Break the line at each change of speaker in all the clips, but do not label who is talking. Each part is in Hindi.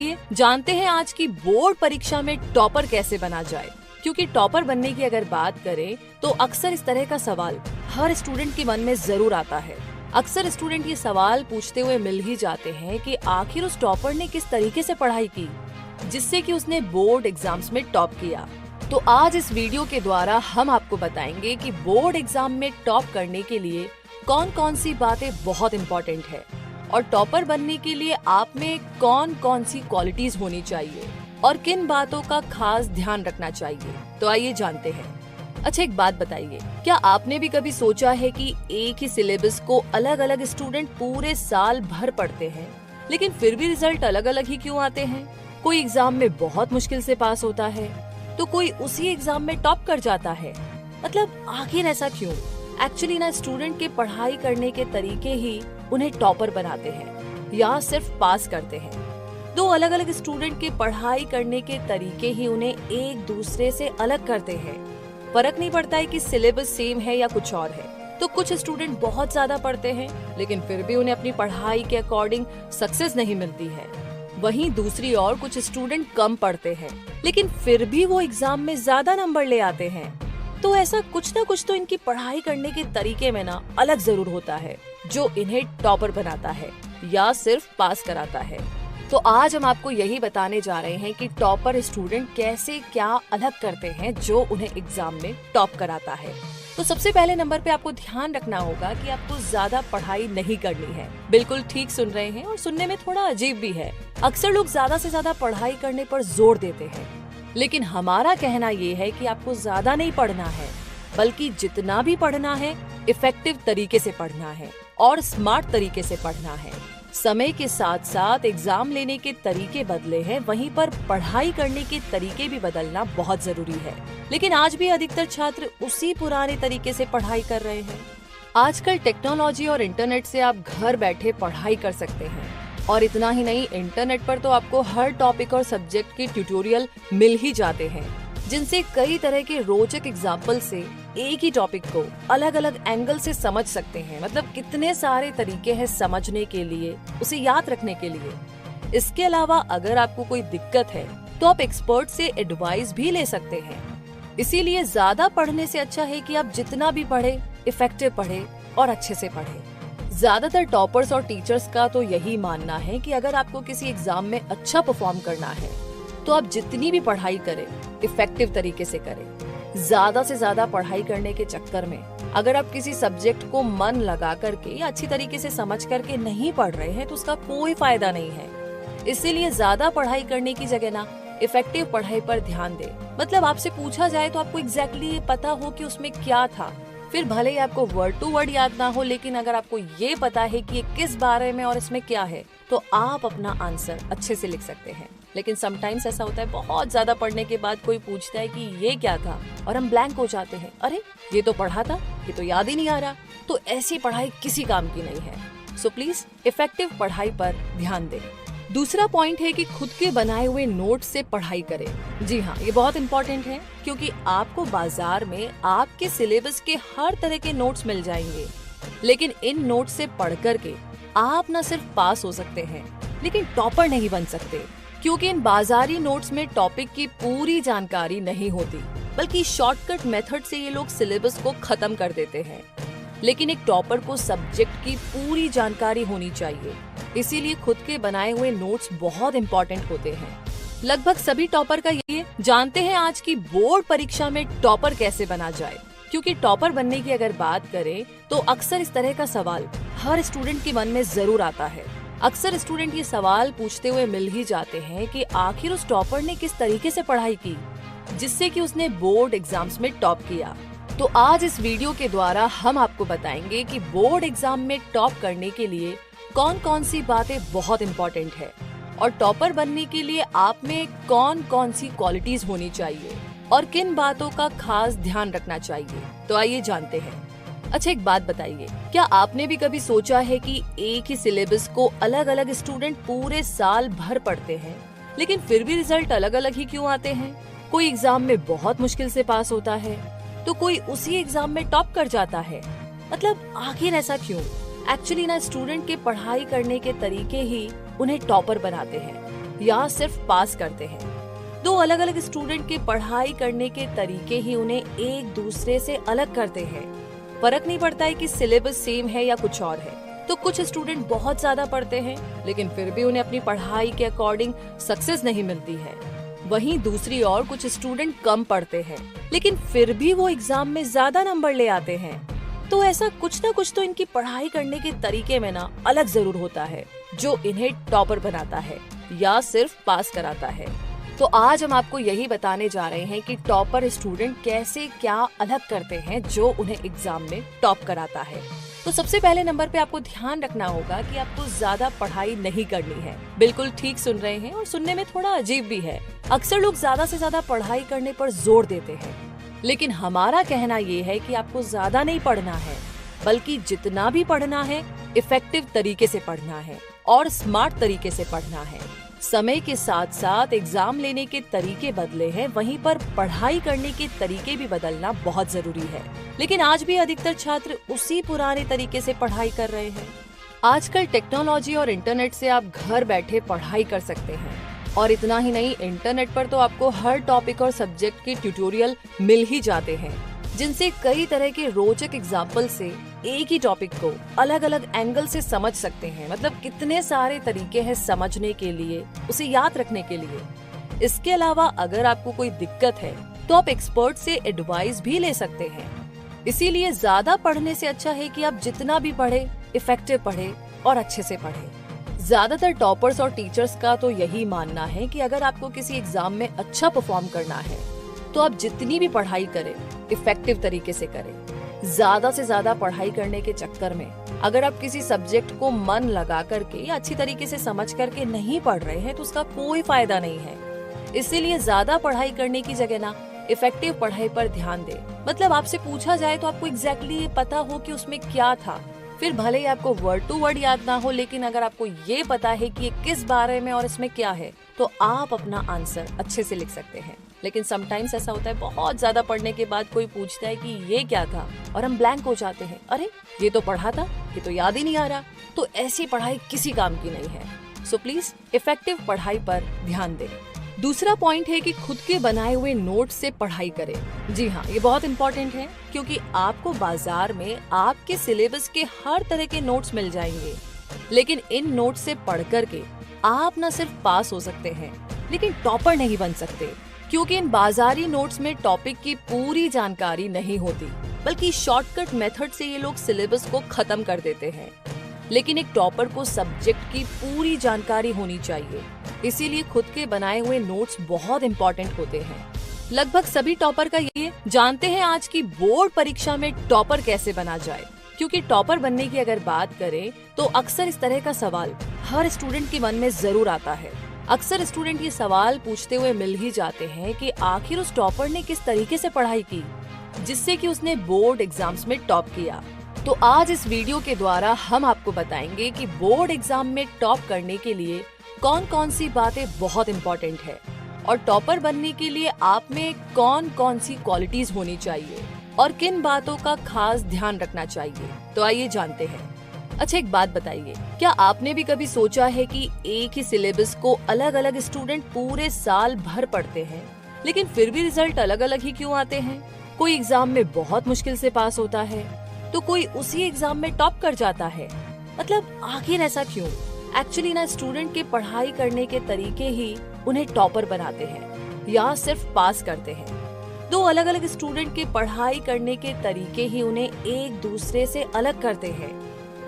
जानते हैं आज की बोर्ड परीक्षा में टॉपर कैसे बना जाए। क्योंकि टॉपर बनने की अगर बात करें तो अक्सर इस तरह का सवाल हर स्टूडेंट के मन में जरूर आता है। अक्सर स्टूडेंट ये सवाल पूछते हुए मिल ही जाते हैं कि आखिर उस टॉपर ने किस तरीके से पढ़ाई की जिससे कि उसने बोर्ड एग्जाम्स में टॉप किया। तो आज इस वीडियो के द्वारा हम आपको बताएंगे कि बोर्ड एग्जाम में टॉप करने के लिए कौन कौन सी बातें बहुत इम्पोर्टेंट है और टॉपर बनने के लिए आप में कौन कौन सी क्वालिटीज होनी चाहिए और किन बातों का खास ध्यान रखना चाहिए। तो आइए जानते हैं। अच्छा, एक बात बताइए, क्या आपने भी कभी सोचा है कि एक ही सिलेबस को अलग अलग स्टूडेंट पूरे साल भर पढ़ते हैं लेकिन फिर भी रिजल्ट अलग अलग ही क्यों आते हैं? कोई एग्जाम में बहुत मुश्किल से पास होता है तो कोई उसी एग्जाम में टॉप कर जाता है। मतलब आखिर ऐसा क्यों? एक्चुअली ना स्टूडेंट के पढ़ाई करने के तरीके ही उन्हें टॉपर बनाते हैं या सिर्फ पास करते हैं। दो अलग अलग स्टूडेंट के पढ़ाई करने के तरीके ही उन्हें एक दूसरे से अलग करते हैं। फर्क नहीं पड़ता है कि सिलेबस सेम है या कुछ और है। तो कुछ स्टूडेंट बहुत ज्यादा पढ़ते हैं लेकिन फिर भी उन्हें अपनी पढ़ाई के अकॉर्डिंग सक्सेस नहीं मिलती है। वहीं दूसरी ओर कुछ स्टूडेंट कम पढ़ते हैं लेकिन फिर भी वो एग्जाम में ज्यादा नंबर ले आते हैं। तो ऐसा कुछ ना कुछ तो इनकी पढ़ाई करने के तरीके में ना अलग जरूर होता है जो इन्हें टॉपर बनाता है या सिर्फ पास कराता है। तो आज हम आपको यही बताने जा रहे हैं कि टॉपर स्टूडेंट कैसे क्या अलग करते हैं जो उन्हें एग्जाम में टॉप कराता है। तो सबसे पहले नंबर पे आपको ध्यान रखना होगा कि आपको ज्यादा पढ़ाई नहीं करनी है। बिल्कुल ठीक सुन रहे हैं और सुनने में थोड़ा अजीब भी है। अक्सर लोग ज्यादा से ज्यादा पढ़ाई करने पर जोर देते हैं लेकिन हमारा कहना ये है कि आपको ज्यादा नहीं पढ़ना है बल्कि जितना भी पढ़ना है इफेक्टिव तरीके से पढ़ना है और स्मार्ट तरीके से पढ़ना है। समय के साथ साथ एग्जाम लेने के तरीके बदले हैं, वहीं पर पढ़ाई करने के तरीके भी बदलना बहुत जरूरी है। लेकिन आज भी अधिकतर छात्र उसी पुराने तरीके से पढ़ाई कर रहे हैं। आजकल टेक्नोलॉजी और इंटरनेट से आप घर बैठे पढ़ाई कर सकते हैं और इतना ही नहीं, इंटरनेट पर तो आपको हर टॉपिक और सब्जेक्ट के ट्यूटोरियल मिल ही जाते हैं जिनसे कई तरह के रोचक एग्जाम्पल से एक ही टॉपिक को अलग अलग एंगल से समझ सकते हैं। मतलब कितने सारे तरीके हैं समझने के लिए, उसे याद रखने के लिए। इसके अलावा अगर आपको कोई दिक्कत है तो आप एक्सपर्ट से एडवाइस भी ले सकते हैं। इसीलिए ज्यादा पढ़ने से अच्छा है कि आप जितना भी पढ़े इफेक्टिव पढ़े और अच्छे से पढ़े। ज्यादातर टॉपर्स और टीचर्स का तो यही मानना है कि अगर आपको किसी एग्जाम में अच्छा परफॉर्म करना है तो आप जितनी भी पढ़ाई करें इफेक्टिव तरीके से करें। ज्यादा से ज्यादा पढ़ाई करने के चक्कर में अगर आप किसी सब्जेक्ट को मन लगा करके या अच्छी तरीके से समझ करके नहीं पढ़ रहे हैं तो उसका कोई फायदा नहीं है। इसीलिए ज्यादा पढ़ाई करने की जगह ना इफेक्टिव पढ़ाई पर ध्यान दें। मतलब आपसे पूछा जाए तो आपको एग्जैक्टली पता हो कि उसमें क्या था। फिर भले ही आपको वर्ड टू वर्ड याद ना हो लेकिन अगर आपको ये पता है कि ये किस बारे में और इसमें क्या है तो आप अपना आंसर अच्छे से लिख सकते हैं। लेकिन समटाइम्स ऐसा होता है, बहुत ज्यादा पढ़ने के बाद कोई पूछता है कि ये क्या था और हम ब्लैंक हो जाते हैं। अरे ये तो पढ़ा था, ये तो याद ही नहीं आ रहा। तो ऐसी पढ़ाई किसी काम की नहीं है। सो प्लीज इफेक्टिव पढ़ाई पर ध्यान दें। दूसरा पॉइंट है कि खुद के बनाए हुए नोट से पढ़ाई करें। जी हाँ, ये बहुत इम्पोर्टेंट है क्योंकि आपको बाजार में आपके सिलेबस के हर तरह के नोट्स मिल जाएंगे लेकिन इन नोट से पढ़ करके आप न सिर्फ पास हो सकते हैं लेकिन टॉपर नहीं बन सकते। क्योंकि इन बाजारी नोट्स में टॉपिक की पूरी जानकारी नहीं होती बल्कि शॉर्टकट मेथड से ये लोग सिलेबस को खत्म कर देते हैं। लेकिन एक टॉपर को सब्जेक्ट की पूरी जानकारी होनी चाहिए। इसीलिए खुद के बनाए हुए नोट्स बहुत इम्पोर्टेंट होते हैं। लगभग सभी टॉपर का ये जानते हैं आज की बोर्ड परीक्षा में टॉपर कैसे बना जाए। क्योंकि टॉपर बनने की अगर बात करें तो अक्सर इस तरह का सवाल हर स्टूडेंट के मन में जरूर आता है। अक्सर स्टूडेंट ये सवाल पूछते हुए मिल ही जाते हैं कि आखिर उस टॉपर ने किस तरीके से पढ़ाई की जिससे कि उसने बोर्ड एग्जाम्स में टॉप किया। तो आज इस वीडियो के द्वारा हम आपको बताएंगे कि बोर्ड एग्जाम में टॉप करने के लिए कौन कौन सी बातें बहुत इम्पोर्टेंट है और टॉपर बनने के लिए आप में कौन कौन सी क्वालिटीज होनी चाहिए और किन बातों का खास ध्यान रखना चाहिए। तो आइए जानते हैं। अच्छा, एक बात बताइए, क्या आपने भी कभी सोचा है कि एक ही सिलेबस को अलग अलग स्टूडेंट पूरे साल भर पढ़ते हैं लेकिन फिर भी रिजल्ट अलग अलग ही क्यों आते हैं? कोई एग्जाम में बहुत मुश्किल से पास होता है तो कोई उसी एग्जाम में टॉप कर जाता है। मतलब आखिर ऐसा क्यों? एक्चुअली ना स्टूडेंट के पढ़ाई करने के तरीके ही उन्हें टॉपर बनाते हैं या सिर्फ पास करते हैं। दो अलग अलग स्टूडेंट के पढ़ाई करने के तरीके ही उन्हें एक दूसरे से अलग करते हैं। फर्क नहीं पड़ता है कि सिलेबस सेम है या कुछ और है। तो कुछ स्टूडेंट बहुत ज्यादा पढ़ते हैं लेकिन फिर भी उन्हें अपनी पढ़ाई के अकॉर्डिंग सक्सेस नहीं मिलती है। वहीं दूसरी ओर कुछ स्टूडेंट कम पढ़ते हैं लेकिन फिर भी वो एग्जाम में ज्यादा नंबर ले आते हैं। तो ऐसा कुछ ना कुछ तो इनकी पढ़ाई करने के तरीके में ना अलग जरूर होता है जो इन्हें टॉपर बनाता है या सिर्फ पास कराता है। तो आज हम आपको यही बताने जा रहे हैं कि टॉपर स्टूडेंट कैसे क्या अलग करते हैं जो उन्हें एग्जाम में टॉप कराता है। तो सबसे पहले नंबर पे आपको ध्यान रखना होगा कि आपको ज्यादा पढ़ाई नहीं करनी है। बिल्कुल ठीक सुन रहे हैं और सुनने में थोड़ा अजीब भी है। अक्सर लोग ज्यादा से ज्यादा पढ़ाई करने पर जोर देते हैं, लेकिन हमारा कहना ये है कि आपको ज्यादा नहीं पढ़ना है, बल्कि जितना भी पढ़ना है इफेक्टिव तरीके से पढ़ना है और स्मार्ट तरीके से पढ़ना है। समय के साथ साथ एग्जाम लेने के तरीके बदले हैं, वहीं पर पढ़ाई करने के तरीके भी बदलना बहुत जरूरी है। लेकिन आज भी अधिकतर छात्र उसी पुराने तरीके से पढ़ाई कर रहे हैं। आजकल टेक्नोलॉजी और इंटरनेट से आप घर बैठे पढ़ाई कर सकते हैं और इतना ही नहीं, इंटरनेट पर तो आपको हर टॉपिक और सब्जेक्ट के ट्यूटोरियल मिल ही जाते हैं, जिनसे कई तरह के रोचक एग्जाम्पल से एक ही टॉपिक को अलग अलग एंगल से समझ सकते हैं। मतलब कितने सारे तरीके हैं समझने के लिए, उसे याद रखने के लिए। इसके अलावा अगर आपको कोई दिक्कत है तो आप एक्सपर्ट से एडवाइस भी ले सकते हैं। इसीलिए ज्यादा पढ़ने से अच्छा है कि आप जितना भी पढ़े इफेक्टिव पढ़े और अच्छे से पढ़े। ज्यादातर टॉपर्स और टीचर्स का तो यही मानना है कि अगर आपको किसी एग्जाम में अच्छा परफॉर्म करना है तो आप जितनी भी पढ़ाई करें इफेक्टिव तरीके से करें। ज्यादा से ज्यादा पढ़ाई करने के चक्कर में अगर आप किसी सब्जेक्ट को मन लगा करके या अच्छी तरीके से समझ करके नहीं पढ़ रहे हैं तो उसका कोई फायदा नहीं है। इसीलिए ज्यादा पढ़ाई करने की जगह ना इफेक्टिव पढ़ाई पर ध्यान दें। मतलब आपसे पूछा जाए तो आपको एग्जैक्टली पता हो कि उसमें क्या था। फिर भले ही आपको वर्ड टू वर्ड याद ना हो, लेकिन अगर आपको ये पता है कि ये किस बारे में और इसमें क्या है तो आप अपना आंसर अच्छे से लिख सकते हैं। लेकिन समटाइम्स ऐसा होता है, बहुत ज्यादा पढ़ने के बाद कोई पूछता है कि ये क्या था और हम ब्लैंक हो जाते हैं। अरे ये तो पढ़ा था, ये तो याद ही नहीं आ रहा। तो ऐसी पढ़ाई किसी काम की नहीं है। सो प्लीज इफेक्टिव पढ़ाई पर ध्यान दें। दूसरा पॉइंट है कि खुद के बनाए हुए नोट्स से पढ़ाई करें। जी हाँ, ये बहुत इम्पोर्टेंट है क्योंकि आपको बाजार में आपके सिलेबस के हर तरह के नोट्स मिल जाएंगे, लेकिन इन नोट्स से पढ़ करके आप न सिर्फ पास हो सकते हैं लेकिन टॉपर नहीं बन सकते, क्योंकि इन बाजारी नोट्स में टॉपिक की पूरी जानकारी नहीं होती, बल्कि शॉर्टकट मेथड से ये लोग सिलेबस को खत्म कर देते हैं। लेकिन एक टॉपर को सब्जेक्ट की पूरी जानकारी होनी चाहिए, इसीलिए खुद के बनाए हुए नोट्स बहुत इम्पोर्टेंट होते हैं। लगभग सभी टॉपर का ये जानते हैं आज की बोर्ड परीक्षा में टॉपर कैसे बना जाए, क्योंकि टॉपर बनने की अगर बात करें तो अक्सर इस तरह का सवाल हर स्टूडेंट के मन में जरूर आता है। अक्सर स्टूडेंट ये सवाल पूछते हुए मिल ही जाते हैं कि आखिर उस टॉपर ने किस तरीके से पढ़ाई की जिससे कि उसने बोर्ड एग्जाम्स में टॉप किया। तो आज इस वीडियो के द्वारा हम आपको बताएंगे कि बोर्ड एग्जाम में टॉप करने के लिए कौन कौन सी बातें बहुत इम्पोर्टेंट है और टॉपर बनने के लिए आप में कौन कौन सी क्वालिटीज होनी चाहिए और किन बातों का खास ध्यान रखना चाहिए। तो आइए जानते हैं। अच्छा, एक बात बताइए, क्या आपने भी कभी सोचा है कि एक ही सिलेबस को अलग अलग स्टूडेंट पूरे साल भर पढ़ते हैं लेकिन फिर भी रिजल्ट अलग अलग ही क्यों आते हैं? कोई एग्जाम में बहुत मुश्किल से पास होता है तो कोई उसी एग्जाम में टॉप कर जाता है। मतलब आखिर ऐसा क्यों? एक्चुअली ना स्टूडेंट के पढ़ाई करने के तरीके ही उन्हें टॉपर बनाते हैं या सिर्फ पास करते हैं। दो अलग अलग स्टूडेंट के पढ़ाई करने के तरीके ही उन्हें एक दूसरे से अलग करते हैं।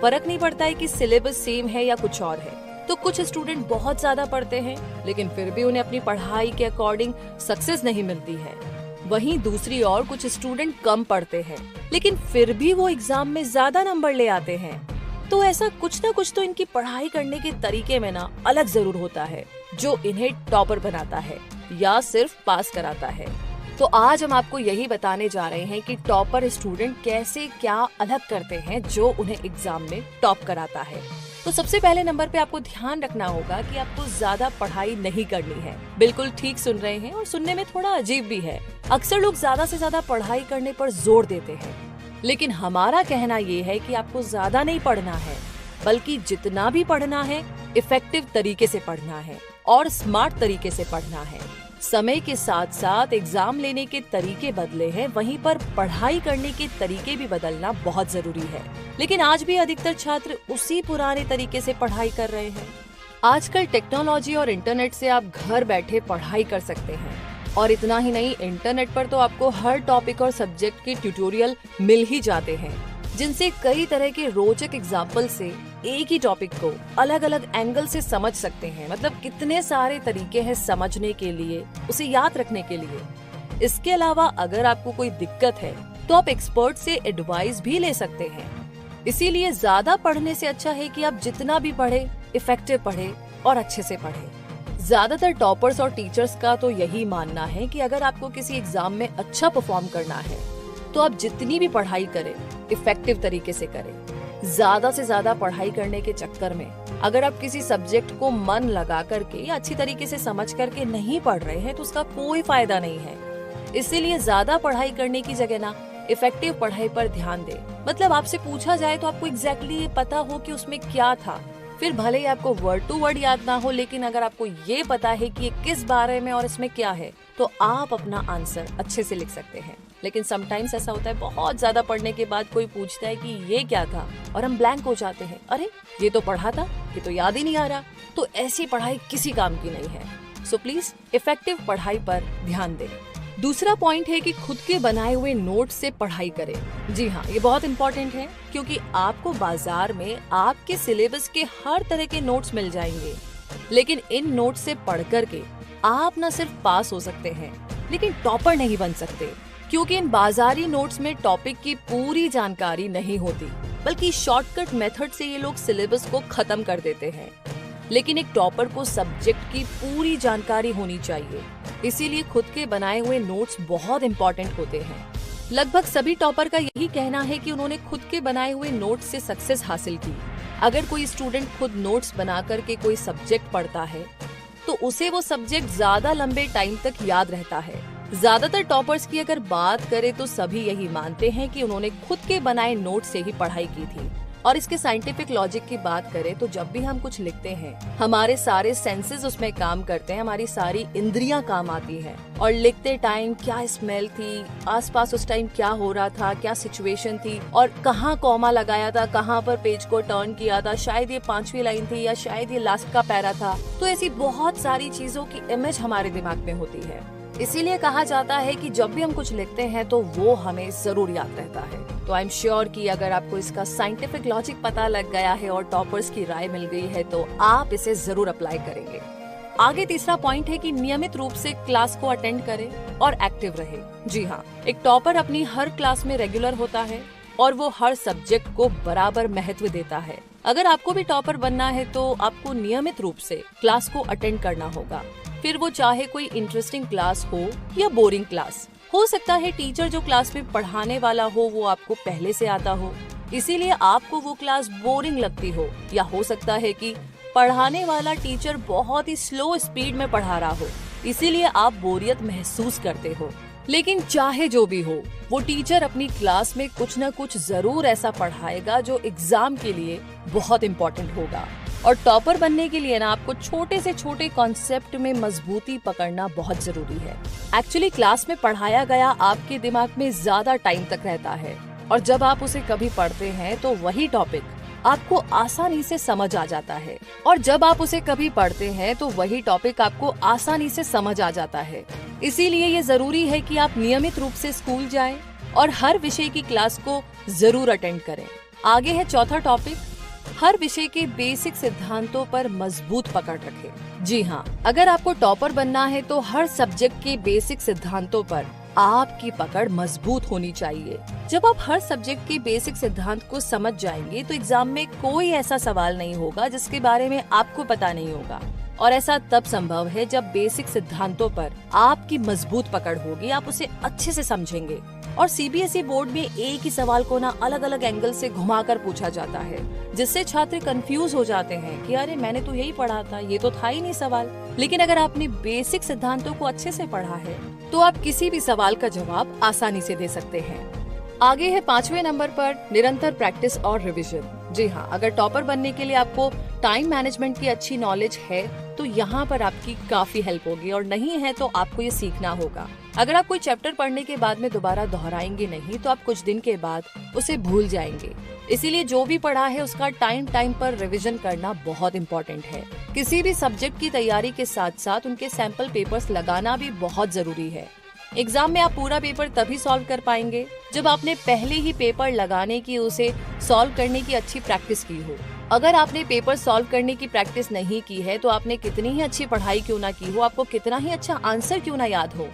फर्क नहीं पड़ता है कि सिलेबस सेम है या कुछ और है। तो कुछ स्टूडेंट बहुत ज्यादा पढ़ते हैं लेकिन फिर भी उन्हें अपनी पढ़ाई के अकॉर्डिंग सक्सेस नहीं मिलती है। वहीं दूसरी ओर कुछ स्टूडेंट कम पढ़ते हैं लेकिन फिर भी वो एग्जाम में ज्यादा नंबर ले आते हैं। तो ऐसा कुछ ना कुछ तो इनकी पढ़ाई करने के तरीके में ना अलग जरूर होता है जो इन्हें टॉपर बनाता है या सिर्फ पास कराता है। तो आज हम आपको यही बताने जा रहे हैं कि टॉपर स्टूडेंट कैसे क्या अलग करते हैं जो उन्हें एग्जाम में टॉप कराता है। तो सबसे पहले नंबर पे आपको ध्यान रखना होगा कि आपको ज्यादा पढ़ाई नहीं करनी है। बिल्कुल ठीक सुन रहे हैं और सुनने में थोड़ा अजीब भी है। अक्सर लोग ज्यादा से ज्यादा पढ़ाई करने पर जोर देते हैं, लेकिन हमारा कहना ये है कि आपको ज्यादा नहीं पढ़ना है, बल्कि जितना भी पढ़ना है इफेक्टिव तरीके से पढ़ना है और स्मार्ट तरीके से पढ़ना है। समय के साथ साथ एग्जाम लेने के तरीके बदले हैं, वहीं पर पढ़ाई करने के तरीके भी बदलना बहुत जरूरी है। लेकिन आज भी अधिकतर छात्र उसी पुराने तरीके से पढ़ाई कर रहे हैं। आजकल टेक्नोलॉजी और इंटरनेट से आप घर बैठे पढ़ाई कर सकते हैं, और इतना ही नहीं, इंटरनेट पर तो आपको हर टॉपिक और सब्जेक्ट के ट्यूटोरियल मिल ही जाते हैं, जिनसे कई तरह के रोचक एग्जाम्पल से एक ही टॉपिक को अलग अलग एंगल से समझ सकते हैं। मतलब कितने सारे तरीके हैं समझने के लिए, उसे याद रखने के लिए। इसके अलावा अगर आपको कोई दिक्कत है तो आप एक्सपर्ट से एडवाइस भी ले सकते हैं। इसीलिए ज्यादा पढ़ने से अच्छा है कि आप जितना भी पढ़े, इफेक्टिव पढ़े और अच्छे से पढ़े। ज्यादातर टॉपर्स और टीचर्स का तो यही मानना है कि अगर आपको किसी एग्जाम में अच्छा परफॉर्म करना है तो आप जितनी भी पढ़ाई करें, इफेक्टिव तरीके से करें। ज्यादा से ज्यादा पढ़ाई करने के चक्कर में अगर आप किसी सब्जेक्ट को मन लगा करके या अच्छी तरीके से समझ करके नहीं पढ़ रहे हैं तो उसका कोई फायदा नहीं है। इसीलिए ज्यादा पढ़ाई करने की जगह ना इफेक्टिव पढ़ाई पर ध्यान दें। मतलब आपसे पूछा जाए तो आपको एग्जैक्टली पता हो कि उसमें क्या था। फिर भले ही आपको वर्ड टू वर्ड याद ना हो, लेकिन अगर आपको ये पता है कि ये किस बारे में और इसमें क्या है, तो आप अपना आंसर अच्छे से लिख सकते हैं। लेकिन समटाइम्स ऐसा होता है, बहुत ज्यादा पढ़ने के बाद कोई पूछता है कि ये क्या था, और हम ब्लैंक हो जाते हैं। अरे ये तो पढ़ा था, ये तो याद ही नहीं आ रहा। तो ऐसी पढ़ाई किसी काम की नहीं है। सो प्लीज इफेक्टिव पढ़ाई पर ध्यान दें। दूसरा पॉइंट है कि खुद के बनाए हुए नोट से पढ़ाई करें। जी हाँ, ये बहुत इम्पोर्टेंट है, क्योंकि आपको बाजार में आपके सिलेबस के हर तरह के नोट्स मिल जाएंगे। लेकिन इन नोट से पढ़ करके आप न सिर्फ पास हो सकते हैं, लेकिन टॉपर नहीं बन सकते, क्योंकि इन बाजारी नोट्स में टॉपिक की पूरी जानकारी नहीं होती, बल्कि शॉर्टकट मेथड से ये लोग सिलेबस को खत्म कर देते हैं। लेकिन एक टॉपर को सब्जेक्ट की पूरी जानकारी होनी चाहिए, इसीलिए खुद के बनाए हुए नोट्स बहुत इम्पोर्टेंट होते हैं। लगभग सभी टॉपर का यही कहना है कि उन्होंने खुद के बनाए हुए नोट्स से सक्सेस हासिल की। अगर कोई स्टूडेंट खुद नोट्स बना करके कोई सब्जेक्ट पढ़ता है तो उसे वो सब्जेक्ट ज्यादा लंबे टाइम तक याद रहता है। ज्यादातर टॉपर्स की अगर बात करें तो सभी यही मानते हैं कि उन्होंने खुद के बनाए नोट से ही पढ़ाई की थी। और इसके साइंटिफिक लॉजिक की बात करें तो जब भी हम कुछ लिखते हैं, हमारे सारे सेंसेस उसमें काम करते हैं, हमारी सारी इंद्रियां काम आती हैं। और लिखते टाइम क्या स्मेल थी, आसपास उस टाइम क्या हो रहा था, क्या सिचुएशन थी, और कहाँ कॉमा लगाया था, कहाँ पर पेज को टर्न किया था, शायद ये 5वीं लाइन थी या शायद ये लास्ट का पैरा था। तो ऐसी बहुत सारी चीजों की इमेज हमारे दिमाग में होती है। इसीलिए कहा जाता है कि जब भी हम कुछ लिखते हैं तो वो हमें जरूर याद रहता है। तो आई एम श्योर कि अगर आपको इसका साइंटिफिक लॉजिक पता लग गया है और टॉपर्स की राय मिल गई है तो आप इसे जरूर अप्लाई करेंगे। आगे तीसरा पॉइंट है कि नियमित रूप से क्लास को अटेंड करें और एक्टिव रहे। जी हाँ, एक टॉपर अपनी हर क्लास में रेगुलर होता है और वो हर सब्जेक्ट को बराबर महत्व देता है। अगर आपको भी टॉपर बनना है तो आपको नियमित रूप से क्लास को अटेंड करना होगा। फिर वो चाहे कोई इंटरेस्टिंग क्लास हो या बोरिंग क्लास। हो सकता है टीचर जो क्लास में पढ़ाने वाला हो वो आपको पहले से आता हो, इसीलिए आपको वो क्लास बोरिंग लगती हो, या हो सकता है कि पढ़ाने वाला टीचर बहुत ही स्लो स्पीड में पढ़ा रहा हो, इसीलिए आप बोरियत महसूस करते हो। लेकिन चाहे जो भी हो, वो टीचर अपनी क्लास में कुछ न कुछ जरूर ऐसा पढ़ाएगा जो एग्जाम के लिए बहुत इम्पोर्टेंट होगा। और टॉपर बनने के लिए ना आपको छोटे से छोटे कॉन्सेप्ट में मजबूती पकड़ना बहुत जरूरी है। एक्चुअली क्लास में पढ़ाया गया आपके दिमाग में ज्यादा टाइम तक रहता है, और जब आप उसे कभी पढ़ते हैं तो वही टॉपिक आपको आसानी से समझ आ जाता है। और जब आप उसे कभी पढ़ते हैं तो वही टॉपिक आपको आसानी से समझ आ जाता है। इसीलिए ये जरूरी है कि आप नियमित रूप से स्कूल जाएं और हर विषय की क्लास को जरूर अटेंड करें। आगे है चौथा टॉपिक, हर विषय के बेसिक सिद्धांतों पर मजबूत पकड़ रखें। जी हाँ, अगर आपको टॉपर बनना है तो हर सब्जेक्ट के बेसिक सिद्धांतों पर आपकी पकड़ मजबूत होनी चाहिए। जब आप हर सब्जेक्ट के बेसिक सिद्धांत को समझ जाएंगे तो एग्जाम में कोई ऐसा सवाल नहीं होगा जिसके बारे में आपको पता नहीं होगा। और ऐसा तब संभव है जब बेसिक सिद्धांतों पर आपकी मजबूत पकड़ होगी, आप उसे अच्छे से समझेंगे। और सीबीएसई बोर्ड में एक ही सवाल को ना अलग अलग एंगल से घुमाकर पूछा जाता है, जिससे छात्र कंफ्यूज हो जाते हैं कि अरे मैंने तो यही पढ़ा था, ये तो था ही नहीं सवाल। लेकिन अगर आपने बेसिक सिद्धांतों को अच्छे से पढ़ा है तो आप किसी भी सवाल का जवाब आसानी से दे सकते हैं। आगे है 5वें नंबर पर निरंतर प्रैक्टिस और रिवीजन। जी हाँ, अगर टॉपर बनने के लिए आपको टाइम मैनेजमेंट की अच्छी नॉलेज है तो यहाँ पर आपकी काफी हेल्प होगी, और नहीं है तो आपको ये सीखना होगा। अगर आप कोई चैप्टर पढ़ने के बाद में दोबारा दोहराएंगे नहीं तो आप कुछ दिन के बाद उसे भूल जाएंगे। इसीलिए जो भी पढ़ा है उसका टाइम पर रिवीजन करना बहुत इम्पोर्टेंट है। किसी भी सब्जेक्ट की तैयारी के साथ साथ उनके सैंपल पेपर्स लगाना भी बहुत जरूरी है। एग्जाम में आप पूरा पेपर तभी सॉल्व कर पाएंगे जब आपने पहले ही पेपर लगाने की, उसे सॉल्व करने की अच्छी प्रैक्टिस की हो। अगर आपने पेपर सॉल्व करने की प्रैक्टिस नहीं की है तो आपने कितनी ही अच्छी पढ़ाई क्यों ना की हो, आपको कितना ही अच्छा आंसर क्यों ना याद हो,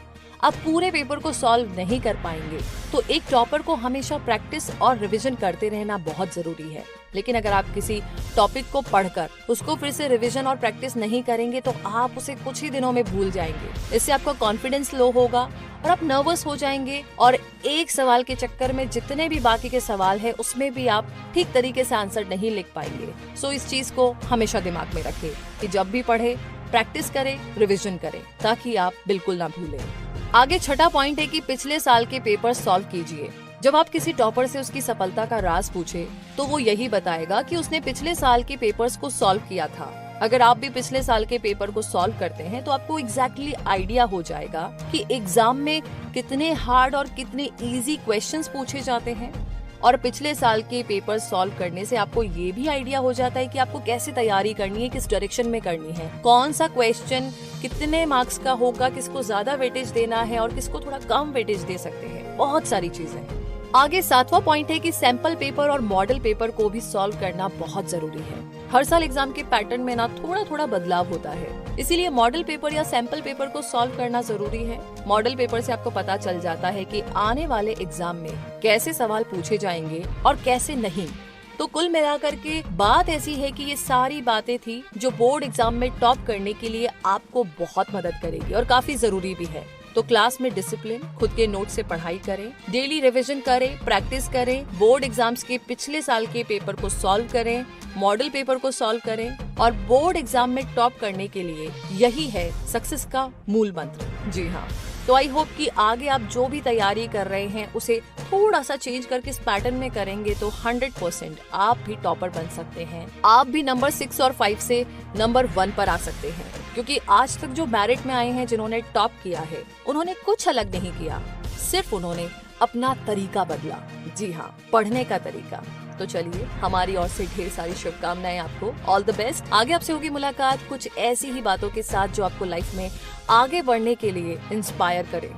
आप पूरे पेपर को सॉल्व नहीं कर पाएंगे। तो एक टॉपर को हमेशा प्रैक्टिस और रिवीजन करते रहना बहुत जरूरी है। लेकिन अगर आप किसी टॉपिक को पढ़कर उसको फिर से रिवीजन और प्रैक्टिस नहीं करेंगे तो आप उसे कुछ ही दिनों में भूल जाएंगे। इससे आपका कॉन्फिडेंस लो होगा और आप नर्वस हो जाएंगे, और एक सवाल के चक्कर में जितने भी बाकी के सवाल है उसमें भी आप ठीक तरीके से आंसर नहीं लिख पाएंगे। सो इस चीज को हमेशा दिमाग में रखें कि जब भी पढ़े प्रैक्टिस करें, रिवीजन करें, ताकि आप बिल्कुल ना भूलें। आगे छठा पॉइंट है कि पिछले साल के पेपर सॉल्व कीजिए। जब आप किसी टॉपर से उसकी सफलता का राज पूछे तो वो यही बताएगा कि उसने पिछले साल के पेपर्स को सॉल्व किया था। अगर आप भी पिछले साल के पेपर को सॉल्व करते हैं तो आपको एग्जैक्टली आइडिया हो जाएगा कि एग्जाम में कितने हार्ड और कितने इजी क्वेश्चंस पूछे जाते हैं। और पिछले साल के पेपर सॉल्व करने से आपको ये भी आइडिया हो जाता है कि आपको कैसे तैयारी करनी है, किस डायरेक्शन में करनी है, कौन सा क्वेश्चन कितने मार्क्स का होगा, किसको ज्यादा वेटेज देना है और किसको थोड़ा कम वेटेज दे सकते हैं। बहुत सारी चीजें। आगे सातवां पॉइंट है कि सैंपल पेपर और मॉडल पेपर को भी सॉल्व करना बहुत जरूरी है। हर साल एग्जाम के पैटर्न में ना थोड़ा थोड़ा बदलाव होता है, इसीलिए मॉडल पेपर या सैंपल पेपर को सॉल्व करना जरूरी है। मॉडल पेपर से आपको पता चल जाता है कि आने वाले एग्जाम में कैसे सवाल पूछे जाएंगे और कैसे नहीं। तो कुल मिलाकर के बात ऐसी है कि ये सारी बातें थी जो बोर्ड एग्जाम में टॉप करने के लिए आपको बहुत मदद करेगी और काफी जरूरी भी है। तो क्लास में डिसिप्लिन, खुद के नोट से पढ़ाई करें, डेली रिवीजन करें, प्रैक्टिस करें, बोर्ड एग्जाम्स के पिछले साल के पेपर को सॉल्व करें, मॉडल पेपर को सॉल्व करें, और बोर्ड एग्जाम में टॉप करने के लिए यही है सक्सेस का मूल मंत्र। जी हाँ, तो आई होप कि आगे आप जो भी तैयारी कर रहे हैं उसे थोड़ा सा चेंज करके इस पैटर्न में करेंगे तो 100% आप भी टॉपर बन सकते हैं। आप भी नंबर 6 और 5 से नंबर 1 पर आ सकते हैं, क्योंकि आज तक जो मेरिट में आए हैं जिन्होंने टॉप किया है उन्होंने कुछ अलग नहीं किया, सिर्फ उन्होंने अपना तरीका बदला। जी हाँ, पढ़ने का तरीका। तो चलिए, हमारी ओर से ढेर सारी शुभकामनाएं आपको। All the best. आगे आपसे होगी मुलाकात कुछ ऐसी ही बातों के साथ जो आपको लाइफ में आगे बढ़ने के लिए इंस्पायर करे।